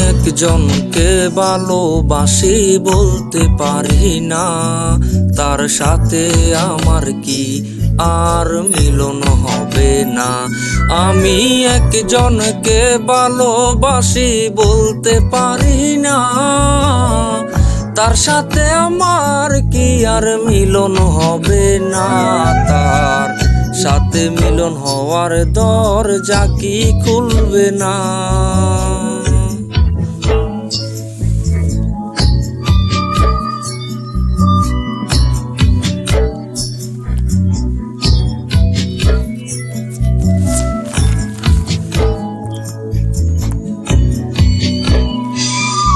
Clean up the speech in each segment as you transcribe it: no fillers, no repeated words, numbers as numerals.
একজনকে ভালোবাসি বলতে পারি না, তার সাথে আমার কি আর মিলন হবে না। আমি একজনকে ভালোবাসি বলতে পারি না, তার সাথে আমার কি আর মিলন হবে না। তার সাথে মিলন হওয়ার দরজা কি খুলবে না।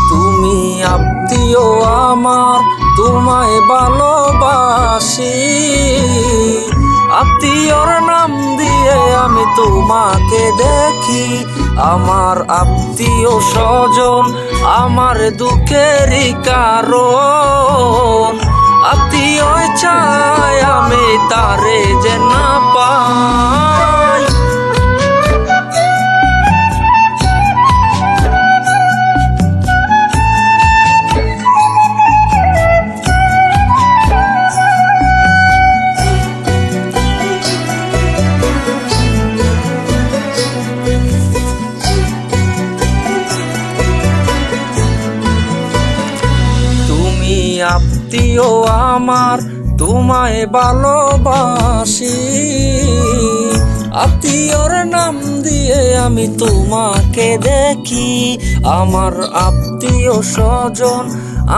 তুমি আত্মীয় আমার, তোমায় ভালোবাসি, আত্মীয়র নাম দিয়ে আমি তোমাকে দেখি। আমার আত্মীয় স্বজন আমার দুঃখেরই কারণ, আত্মীয় চায় আমি তারে যে না পাই। আত্মীয় আমার, তোমায় ভালোবাসি, আত্মীয়র নাম দিয়ে আমি তোমাকে দেখি। আমার আত্মীয় স্বজন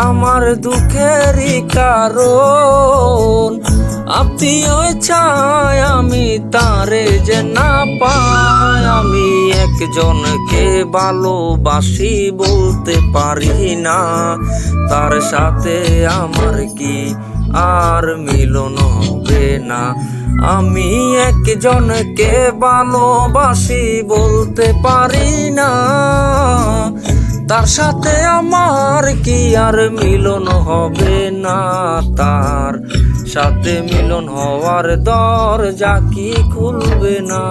আমার দুঃখেরই কারণ, আত্মীয় চায় আমি তারে যে না পাই। আমি একজনকে ভালোবাসি বলতে পারি না, তার সাথে আমার কি আর মিলন হবে না। আমি একজনকে ভালোবাসি বলতে পারি না, তার সাথে আমার কি আর মিলন হবে না। তার সাথে মিলন হওয়ার দরজা কি খুলবে না।